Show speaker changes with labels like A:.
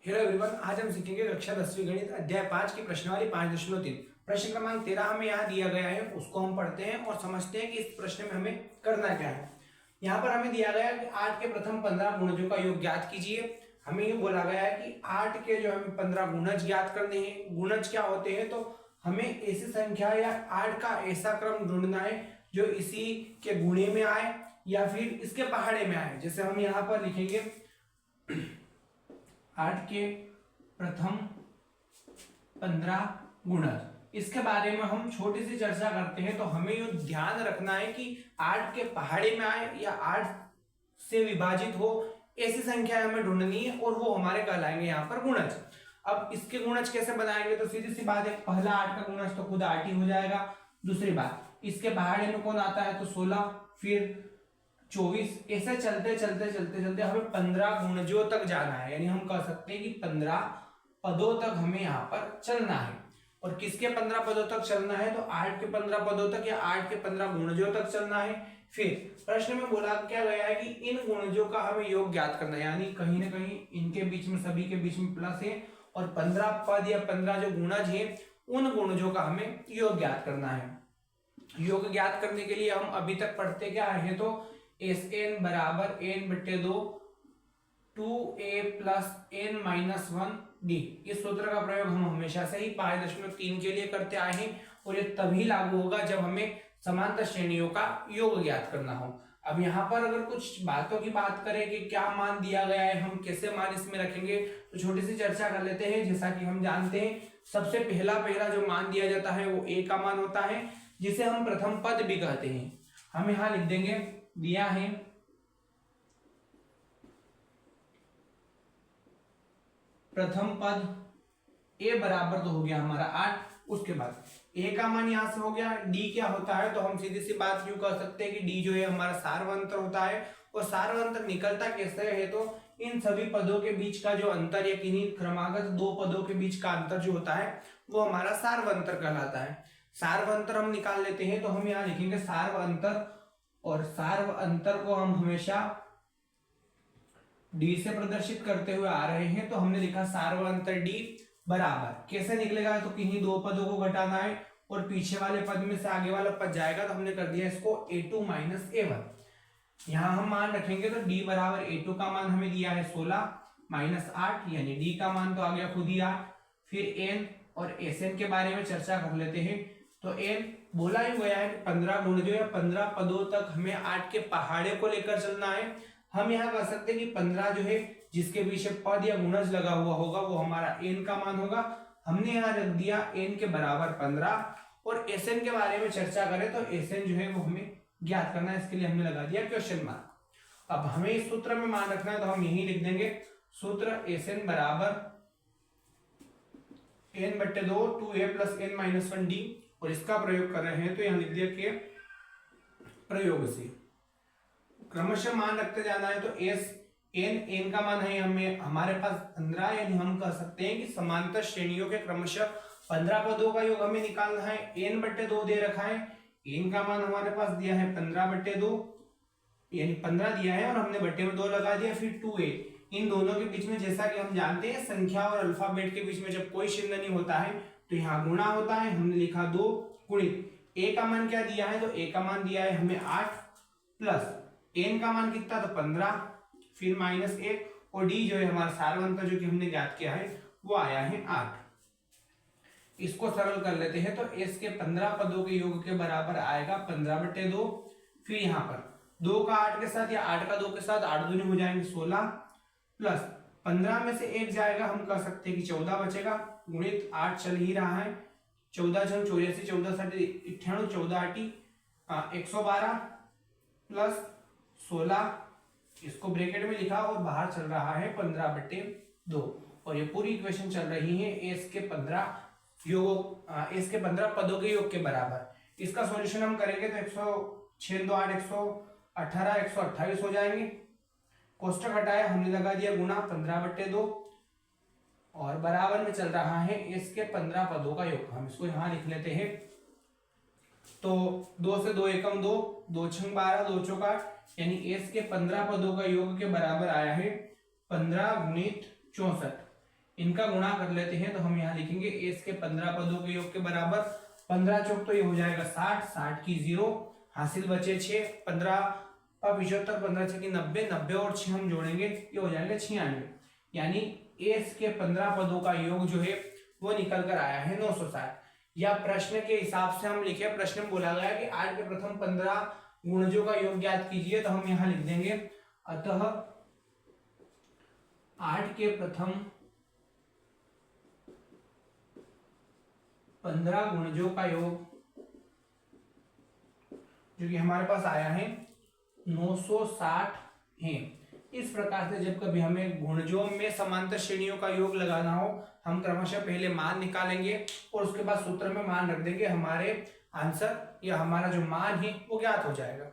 A: Hello everyone, आज हम सीखेंगे कक्षा 10वीं गणित अध्याय 5 की प्रश्नावली 5.3। प्रश्न क्रमांक 13 हमें यहाँ दिया गया है, उसको हम पढ़ते हैं और समझते हैं कि इस प्रश्न में हमें करना क्या है। यहाँ पर हमें दिया गया है कि 8 के प्रथम 15 गुणजों का योग ज्ञात कीजिए। हमें ये बोला गया है कि 8 के जो हमें 15 गुणज ज्ञात करने हैं। गुणज क्या होते हैं, तो हमें ऐसी संख्या या 8 का ऐसा क्रम ढूंढना है जो इसी के गुणे में आए या फिर इसके पहाड़े में आए। जैसे हम यहाँ पर लिखेंगे 8 के प्रथम 15 गुणज। इसके बारे में हम छोटी सी चर्चा करते हैं। तो हमें ये ध्यान रखना है कि 8 के पहाड़े में आए या 8 से विभाजित हो, ऐसी संख्या हमें ढूंढनी है और वो हमारे कहलाएंगे यहाँ पर गुणज। अब इसके गुणज कैसे बनाएंगे, तो सीधी सी बात है, पहला 8 का गुणज तो खुद 8 ही हो जाएगा। दूसरी बात, इसके पहाड़े में कौन आता है, तो 16, फिर 24, ऐसे चलते चलते चलते चलते हमें 15 गुणजों तक जाना है। यानी हम कह सकते हैं कि 15 पदों तक हमें यहाँ पर चलना है। और किसके 15 पदों तक चलना है, तो 8 के 15 पदों तक या 8 के 15 गुणजों तक चलना है। फिर प्रश्न में बोला क्या गया है कि इन गुणजों का हमें योग ज्ञात करना है, यानी कहीं ना कहीं इनके बीच में, सभी के बीच में प्लस है और 15 पद या 15 जो गुणज है उन गुणजों का हमें योग ज्ञात करना है। योग ज्ञात करने के लिए हम अभी तक पढ़ते क्या है, तो Sn बराबर n/2 2a प्लस n-1d। इस सूत्र का प्रयोग हम हमेशा से ही 5.3 के लिए करते आए हैं और ये तभी लागू होगा जब हमें समांतर श्रेणियों का योग ज्ञात करना हो। अब यहाँ पर अगर कुछ बातों की बात करें कि क्या मान दिया गया है, हम कैसे मान इसमें रखेंगे, तो छोटी सी चर्चा कर लेते हैं। जैसा कि हम जानते हैं, सबसे पहला जो मान दिया जाता है वो a का मान होता है, जिसे हम प्रथम पद भी कहते हैं। हम यहाँ लिख देंगे, दिया है प्रथम पद a बराबर तो हो गया हमारा 8। उसके बाद a का मान यहां से हो गया। d क्या होता है, तो हम सीधी सी बात यूं कह सकते हैं कि d जो है हमारा सार्वअंतर होता है। और सार्वअंतर निकलता कैसे है, तो इन सभी पदों के बीच का जो अंतर या किन्हीं क्रमागत दो पदों के बीच का अंतर जो होता है वो हमारा सार्वअंतर कहलाता है। सार्वअंतर हम निकाल लेते हैं, तो हम यहाँ लिखेंगे सार्वअंतर, और सार्व अंतर को हम हमेशा d से प्रदर्शित करते हुए आ रहे हैं। तो हमने लिखा सार्व अंतर d बराबर, कैसे निकलेगा, तो किन्हीं दो पदों को घटाना है और पीछे वाले पद में से आगे वाला पद जाएगा, तो हमने कर दिया इसको a2 माइनस a1। यहां हम मान रखेंगे तो d बराबर a2 का मान हमें दिया है 16 माइनस 8, यानी d का मान तो आ गया खुद ही 8। फिर n और Sn के बारे में चर्चा कर लेते हैं। तो n बोला ही गया है कि 15 गुणजों या 15 पदों तक हमें 8 के पहाड़े को लेकर चलना है। हम यहाँ कह सकते हैं कि 15 जो है जिसके पीछे पद या गुणज लगा हुआ होगा वो हमारा n का मान होगा। हमने यहाँ रख दिया n के बराबर 15। और Sn के बारे में चर्चा करें तो Sn जो है वो हमें ज्ञात करना है, इसके लिए हमने लगा दिया क्वेश्चन मार्क। अब हमें इस सूत्र में मान रखना है, तो हम यही लिख देंगे सूत्र Sn बराबर n/2 2a प्लस n-1d। और इसका प्रयोग कर रहे हैं तो यहां लिख दिया कि प्रयोग से क्रमशः मान रखते जाना है। तो n का मान है हमें हमारे पास 15, यानी हम कह सकते हैं कि समांतर श्रेणियों के क्रमशः 15 पदों का योग हमें निकालना है। n/2 दे रखा है, n का मान हमारे पास दिया है 15/2, यानी 15 दिया है और हमने बट्टे में 2 लगा दिया। फिर 2a, इन दोनों के बीच में जैसा कि हम जानते हैं संख्या और अल्फाबेट के बीच में जब कोई चिन्ह नहीं होता है तो यहाँ गुणा होता है। हमने लिखा 2 गुणित a का मान क्या दिया है, तो a का मान दिया है हमें 8 प्लस n का मान कितना, तो 15, फिर माइनस 1 और d जो है हमारा सार्वअंतर जो कि हमने ज्ञात किया है वो आया है 8। इसको सरल कर लेते हैं, तो s के 15 पदों के योग के बराबर आएगा 15/2। फिर यहाँ पर 2 का 8 के साथ या 8 का 2 के साथ 8 दूनी हो जाएंगे 16 प्लस 15 में से 1 जाएगा, हम कह सकते हैं कि 14 बचेगा, गुणित 8 चल ही रहा है, 14 × 84 14 7 98 14 8 112 प्लस 16, इसको ब्रैकेट में लिखा और बाहर चल रहा है 15/2। और ये पूरी इक्वेशन चल रही है s के 15 पदों के योग के बराबर। इसका सॉल्यूशन हम करेंगे तो 106 2 8 118 128 हो जाएंगे। कोष्टक हटाया, हमने लगा दिया गुणा 15/2 और बराबर में चल रहा है इसके 15 पदों का योग। हम इसको यहां लिख लेते हैं, तो 2 से 2 एकम 2, 2 छंग 12, 2 चौक 8, यानी s के 15 पदों का योग के बराबर आया है 15 गुणित 64। इनका गुणा कर लेते हैं तो हम यहाँ लिखेंगे a के 15 पदों के योग के बराबर 15 चौक तो ये हो जाएगा 60 की 0 हासिल बचे 6 15 का 75 15 6 की 90 90 और 6 हम जोड़ेंगे ये हो जाएगा 96 यानी a के 15 पदों का योग जो है वो निकल कर आया है 960। या प्रश्न के हिसाब से हम लिखे, प्रश्न में बोला गया कि 8 के प्रथम 15 गुणजों का योग ज्ञात कीजिए, तो हम यहाँ लिख देंगे अतः 8 के प्रथम 15 गुणजों का योग जो कि हमारे पास आया है 960 है। इस प्रकार से जब कभी हमें गुणजों में समांतर श्रेणियों का योग लगाना हो, हम क्रमशः पहले मान निकालेंगे और उसके बाद सूत्र में मान रख देंगे, हमारे आंसर या हमारा जो मान है वो ज्ञात हो जाएगा।